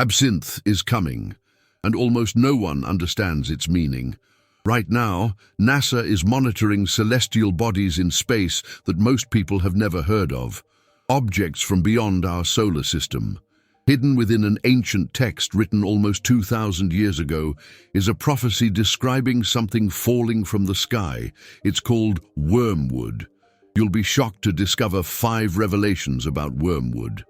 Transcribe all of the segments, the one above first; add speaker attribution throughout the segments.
Speaker 1: Absinthe is coming, and almost no one understands its meaning. Right now, NASA is monitoring celestial bodies in space that most people have never heard of, objects from beyond our solar system. Hidden within an ancient text written almost 2,000 years ago is a prophecy describing something falling from the sky. It's called Wormwood. You'll be shocked to discover 5 revelations about Wormwood.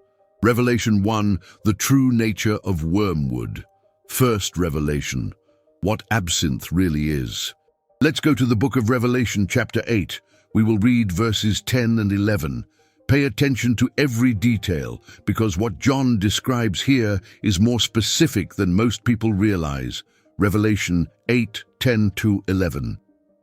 Speaker 1: Revelation 1, the true nature of Wormwood. First revelation, what absinthe really is. Let's go to the book of Revelation chapter 8. We will read verses 10 and 11. Pay attention to every detail, because what John describes here is more specific than most people realize. Revelation 8:10-11.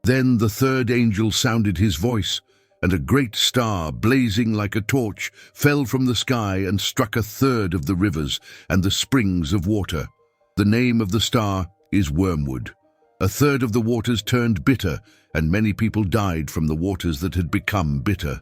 Speaker 1: Then the third angel sounded his voice, and a great star, blazing like a torch, fell from the sky and struck a third of the rivers and the springs of water. The name of the star is Wormwood. A third of the waters turned bitter, and many people died from the waters that had become bitter.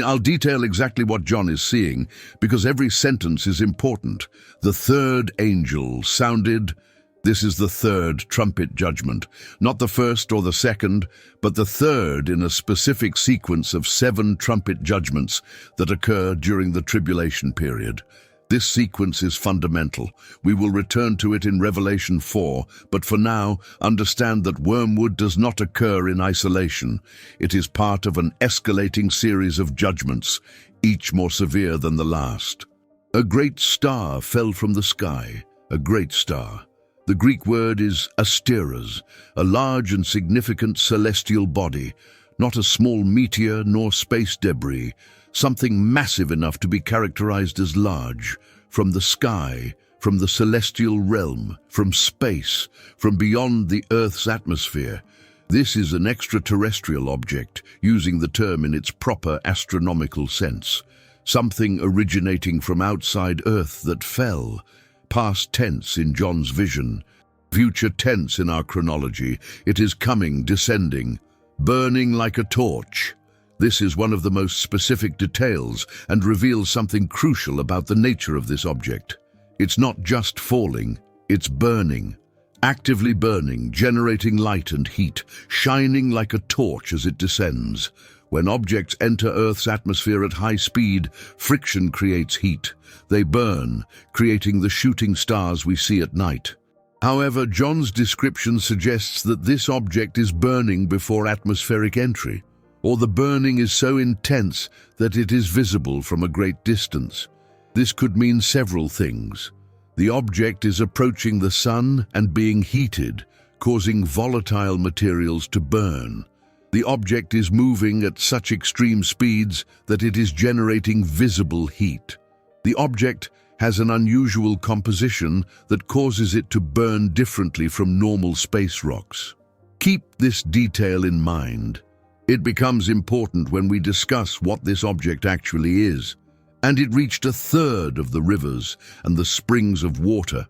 Speaker 1: I'll detail exactly what John is seeing, because every sentence is important. The third angel sounded. This is the third trumpet judgment, not the first or the second, but the third in a specific sequence of 7 trumpet judgments that occur during the tribulation period. This sequence is fundamental. We will return to it in Revelation 4, but for now, understand that Wormwood does not occur in isolation. It is part of an escalating series of judgments, each more severe than the last. A great star fell from the sky, a great star. The Greek word is asteros, a large and significant celestial body, not a small meteor nor space debris, something massive enough to be characterized as large, from the sky, from the celestial realm, from space, from beyond the Earth's atmosphere. This is an extraterrestrial object, using the term in its proper astronomical sense. Something originating from outside Earth that fell. Past tense in John's vision. Future tense in our chronology. It is coming, descending, burning like a torch. This is one of the most specific details and reveals something crucial about the nature of this object. It's not just falling, it's burning. Actively burning, generating light and heat, shining like a torch as it descends. When objects enter Earth's atmosphere at high speed, friction creates heat. They burn, creating the shooting stars we see at night. However, John's description suggests that this object is burning before atmospheric entry, or the burning is so intense that it is visible from a great distance. This could mean several things. The object is approaching the sun and being heated, causing volatile materials to burn. The object is moving at such extreme speeds that it is generating visible heat. The object has an unusual composition that causes it to burn differently from normal space rocks. Keep this detail in mind. It becomes important when we discuss what this object actually is. And it reached a third of the rivers and the springs of water.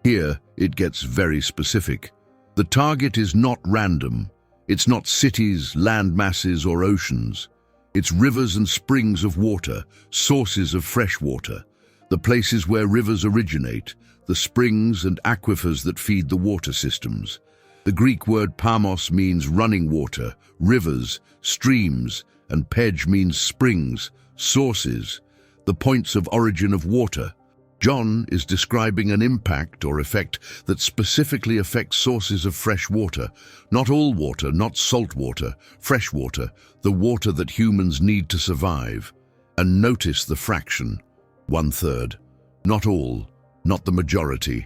Speaker 1: Here, it gets very specific. The target is not random. It's not cities, land masses, or oceans. It's rivers and springs of water, sources of fresh water, the places where rivers originate, the springs and aquifers that feed the water systems. The Greek word pamos means running water, rivers, streams, and pej means springs, sources, the points of origin of water. John is describing an impact or effect that specifically affects sources of fresh water. Not all water, not salt water, fresh water, the water that humans need to survive. And notice the fraction, 1/3. Not all, not the majority,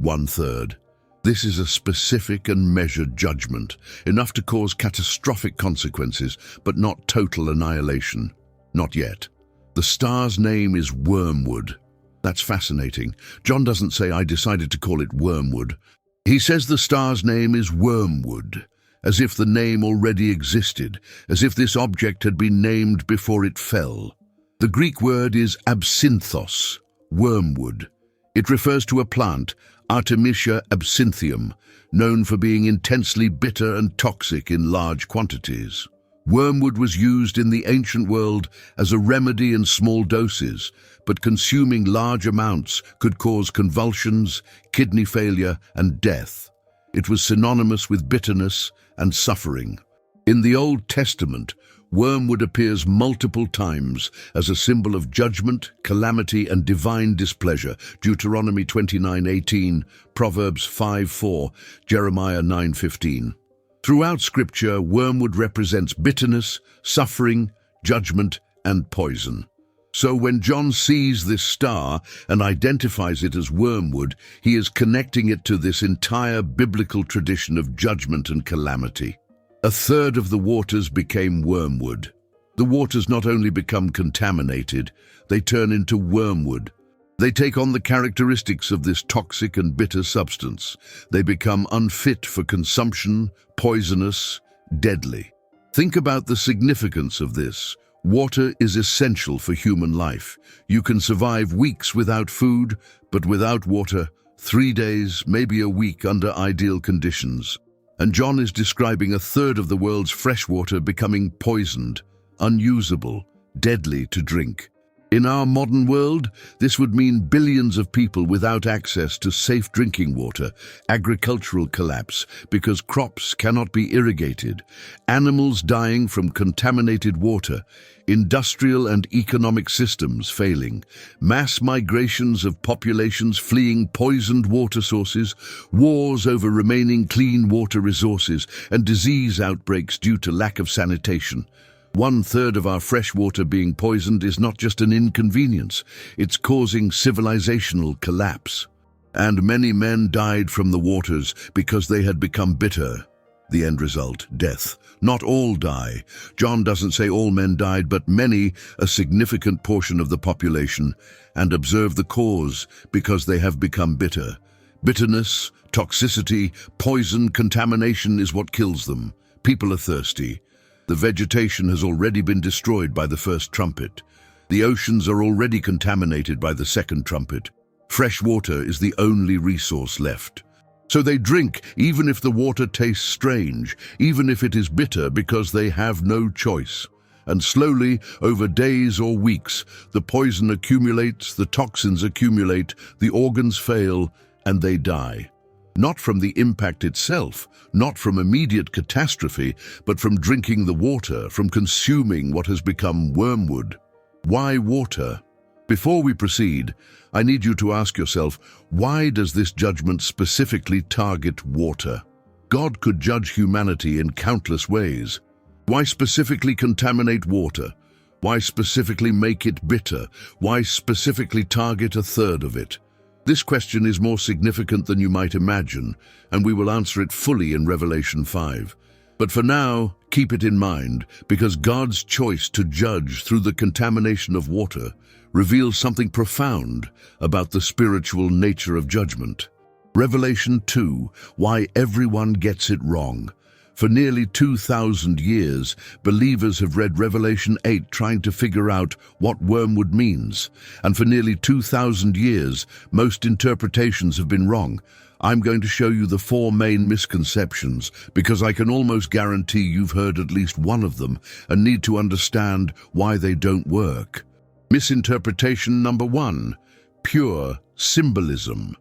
Speaker 1: 1/3. This is a specific and measured judgment, enough to cause catastrophic consequences, but not total annihilation. Not yet. The star's name is Wormwood. That's fascinating. John doesn't say, "I decided to call it Wormwood." He says the star's name is Wormwood, as if the name already existed, as if this object had been named before it fell. The Greek word is absinthos, wormwood. It refers to a plant, Artemisia absinthium, known for being intensely bitter and toxic in large quantities. Wormwood was used in the ancient world as a remedy in small doses, but consuming large amounts could cause convulsions, kidney failure, and death. It was synonymous with bitterness and suffering. In the Old Testament, wormwood appears multiple times as a symbol of judgment, calamity, and divine displeasure. Deuteronomy 29:18, Proverbs 5:4, Jeremiah 9:15. Throughout Scripture, wormwood represents bitterness, suffering, judgment, and poison. So when John sees this star and identifies it as wormwood, he is connecting it to this entire biblical tradition of judgment and calamity. A third of the waters became wormwood. The waters not only become contaminated, they turn into wormwood. They take on the characteristics of this toxic and bitter substance. They become unfit for consumption, poisonous, deadly. Think about the significance of this. Water is essential for human life. You can survive weeks without food, but without water, 3 days, maybe a week under ideal conditions. And John is describing a third of the world's fresh water becoming poisoned, unusable, deadly to drink. In our modern world, this would mean billions of people without access to safe drinking water, agricultural collapse because crops cannot be irrigated, animals dying from contaminated water, industrial and economic systems failing, mass migrations of populations fleeing poisoned water sources, wars over remaining clean water resources, and disease outbreaks due to lack of sanitation. 1/3 of our fresh water being poisoned is not just an inconvenience, it's causing civilizational collapse. And many men died from the waters because they had become bitter. The end result, death. Not all die. John doesn't say all men died, but many, a significant portion of the population, and observe the cause because they have become bitter. Bitterness, toxicity, poison, contamination is what kills them. People are thirsty. The vegetation has already been destroyed by the first trumpet. The oceans are already contaminated by the second trumpet. Fresh water is the only resource left. So they drink, even if the water tastes strange, even if it is bitter, because they have no choice. And slowly, over days or weeks, the poison accumulates, the toxins accumulate, the organs fail, and they die. Not from the impact itself, not from immediate catastrophe, but from drinking the water, from consuming what has become wormwood. Why water? Before we proceed, I need you to ask yourself, why does this judgment specifically target water? God could judge humanity in countless ways. Why specifically contaminate water? Why specifically make it bitter? Why specifically target a third of it? This question is more significant than you might imagine, and we will answer it fully in Revelation 5. But for now, keep it in mind, because God's choice to judge through the contamination of water reveals something profound about the spiritual nature of judgment. Revelation 2, why everyone gets it wrong. For nearly 2,000 years, believers have read Revelation 8 trying to figure out what wormwood means. And for nearly 2,000 years, most interpretations have been wrong. I'm going to show you the 4 main misconceptions, because I can almost guarantee you've heard at least one of them and need to understand why they don't work. Misinterpretation number 1, pure symbolism.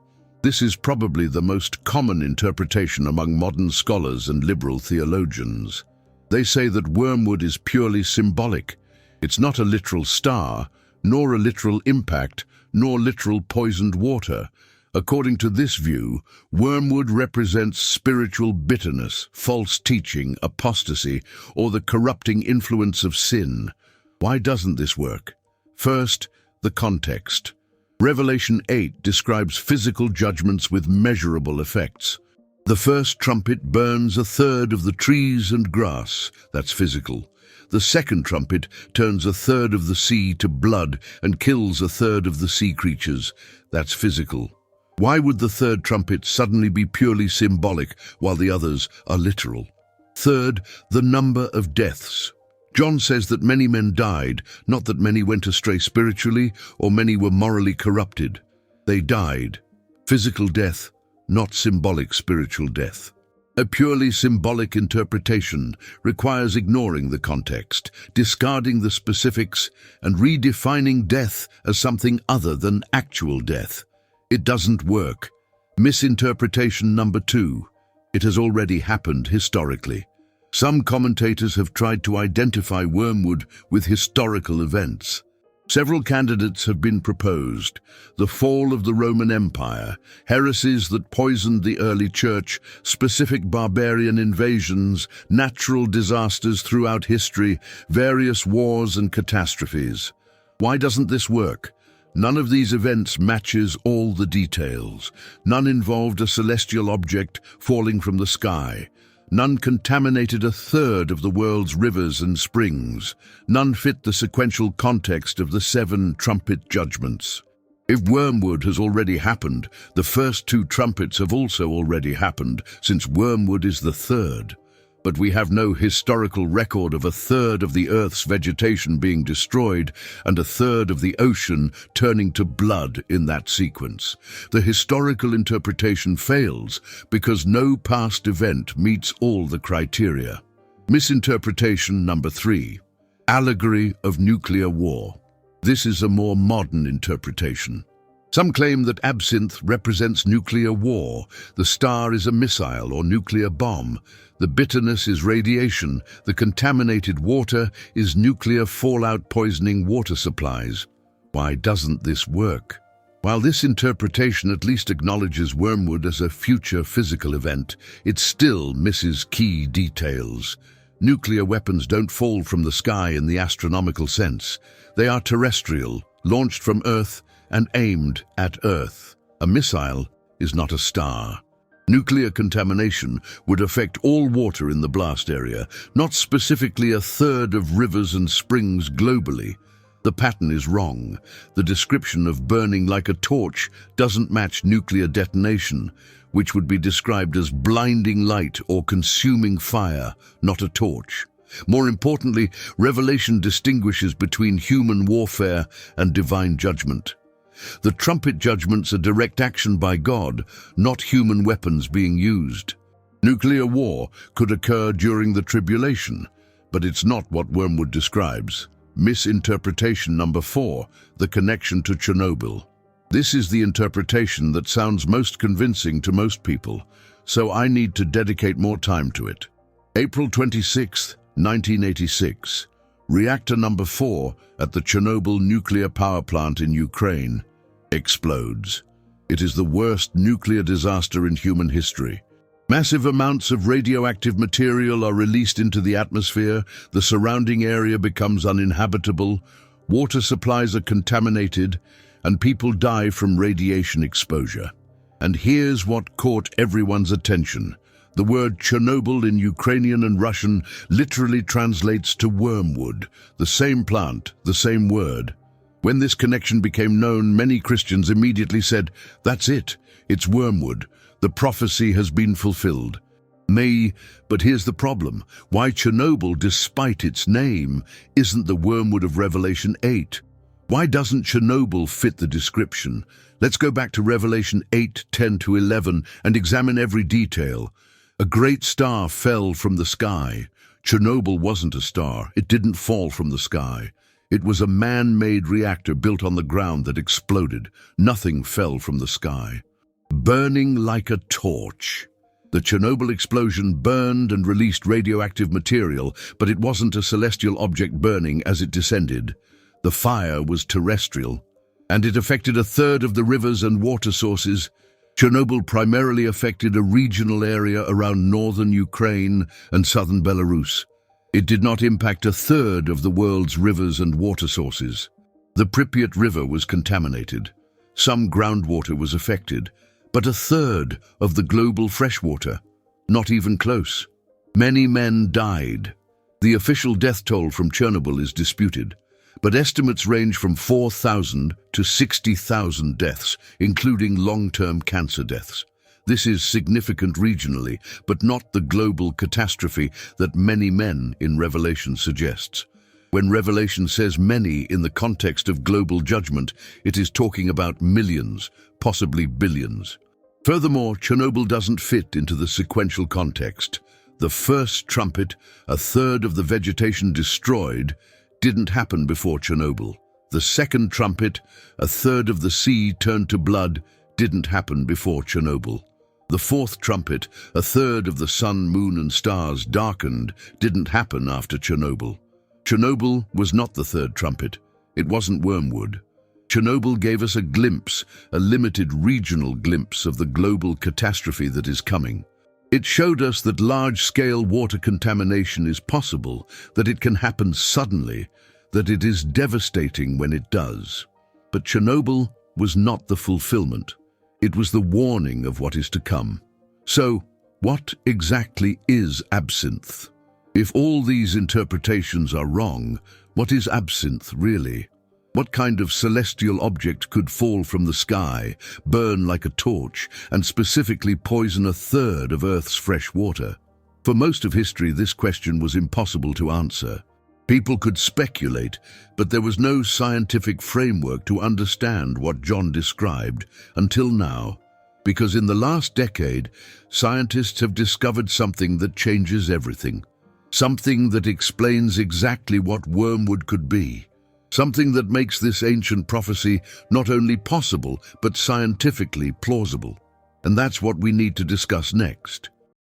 Speaker 1: This is probably the most common interpretation among modern scholars and liberal theologians. They say that wormwood is purely symbolic. It's not a literal star, nor a literal impact, nor literal poisoned water. According to this view, wormwood represents spiritual bitterness, false teaching, apostasy, or the corrupting influence of sin. Why doesn't this work? First, the context. Revelation 8 describes physical judgments with measurable effects. The first trumpet burns a third of the trees and grass, that's physical. The second trumpet turns a third of the sea to blood and kills a third of the sea creatures, that's physical. Why would the third trumpet suddenly be purely symbolic while the others are literal? Third, the number of deaths. John says that many men died, not that many went astray spiritually or many were morally corrupted. They died. Physical death, not symbolic spiritual death. A purely symbolic interpretation requires ignoring the context, discarding the specifics, and redefining death as something other than actual death. It doesn't work. Misinterpretation number 2. It has already happened historically. Some commentators have tried to identify Wormwood with historical events. Several candidates have been proposed: the fall of the Roman Empire, heresies that poisoned the early church, specific barbarian invasions, natural disasters throughout history, various wars and catastrophes. Why doesn't this work? None of these events matches all the details. None involved a celestial object falling from the sky. None contaminated a third of the world's rivers and springs. None fit the sequential context of the 7 trumpet judgments. If Wormwood has already happened, the first 2 trumpets have also already happened, since Wormwood is the third. But we have no historical record of a third of the Earth's vegetation being destroyed and a third of the ocean turning to blood in that sequence. The historical interpretation fails because no past event meets all the criteria. Misinterpretation number 3. Allegory of nuclear war. This is a more modern interpretation. Some claim that absinthe represents nuclear war. The star is a missile or nuclear bomb. The bitterness is radiation. The contaminated water is nuclear fallout poisoning water supplies. Why doesn't this work? While this interpretation at least acknowledges Wormwood as a future physical event, it still misses key details. Nuclear weapons don't fall from the sky in the astronomical sense. They are terrestrial, launched from Earth, and aimed at Earth. A missile is not a star. Nuclear contamination would affect all water in the blast area, not specifically a third of rivers and springs globally. The pattern is wrong. The description of burning like a torch doesn't match nuclear detonation, which would be described as blinding light or consuming fire, not a torch. More importantly, Revelation distinguishes between human warfare and divine judgment. The trumpet judgments are direct action by God, not human weapons being used. Nuclear war could occur during the tribulation, but it's not what Wormwood describes. Misinterpretation number 4, the connection to Chernobyl. This is the interpretation that sounds most convincing to most people, so I need to dedicate more time to it. April 26, 1986. Reactor number 4 at the Chernobyl nuclear power plant in Ukraine explodes. It is the worst nuclear disaster in human history. Massive amounts of radioactive material are released into the atmosphere, the surrounding area becomes uninhabitable, water supplies are contaminated, and people die from radiation exposure. And here's what caught everyone's attention. The word Chernobyl in Ukrainian and Russian literally translates to wormwood, the same plant, the same word. When this connection became known, many Christians immediately said, "That's it, it's wormwood. The prophecy has been fulfilled." But here's the problem. Why Chernobyl, despite its name, isn't the wormwood of Revelation 8? Why doesn't Chernobyl fit the description? Let's go back to Revelation 8, 10 to 11 and examine every detail. A great star fell from the sky. Chernobyl wasn't a star. It didn't fall from the sky. It was a man-made reactor built on the ground that exploded. Nothing fell from the sky. Burning like a torch. The Chernobyl explosion burned and released radioactive material, but it wasn't a celestial object burning as it descended. The fire was terrestrial, and it affected a third of the rivers and water sources. Chernobyl primarily affected a regional area around northern Ukraine and southern Belarus. It did not impact a third of the world's rivers and water sources. The Pripyat River was contaminated. Some groundwater was affected, but a third of the global freshwater, not even close. Many men died. The official death toll from Chernobyl is disputed, but estimates range from 4,000 to 60,000 deaths, including long-term cancer deaths. This is significant regionally, but not the global catastrophe that many men in Revelation suggests. When Revelation says many in the context of global judgment, it is talking about millions, possibly billions. Furthermore, Chernobyl doesn't fit into the sequential context. The first trumpet, a third of the vegetation destroyed, didn't happen before Chernobyl. The second trumpet, a third of the sea turned to blood, didn't happen before Chernobyl. The fourth trumpet, a third of the sun, moon and stars darkened, didn't happen after Chernobyl. Chernobyl was not the third trumpet. It wasn't Wormwood. Chernobyl gave us a glimpse, a limited regional glimpse of the global catastrophe that is coming. It showed us that large-scale water contamination is possible, that it can happen suddenly, that it is devastating when it does. But Chernobyl was not the fulfillment. It was the warning of what is to come. So, what exactly is absinthe? If all these interpretations are wrong, what is absinthe really? What kind of celestial object could fall from the sky, burn like a torch, and specifically poison a third of Earth's fresh water? For most of history, this question was impossible to answer. People could speculate, but there was no scientific framework to understand what John described until now. Because in the last decade, scientists have discovered something that changes everything. Something that explains exactly what Wormwood could be. Something that makes this ancient prophecy not only possible, but scientifically plausible. And that's what we need to discuss next.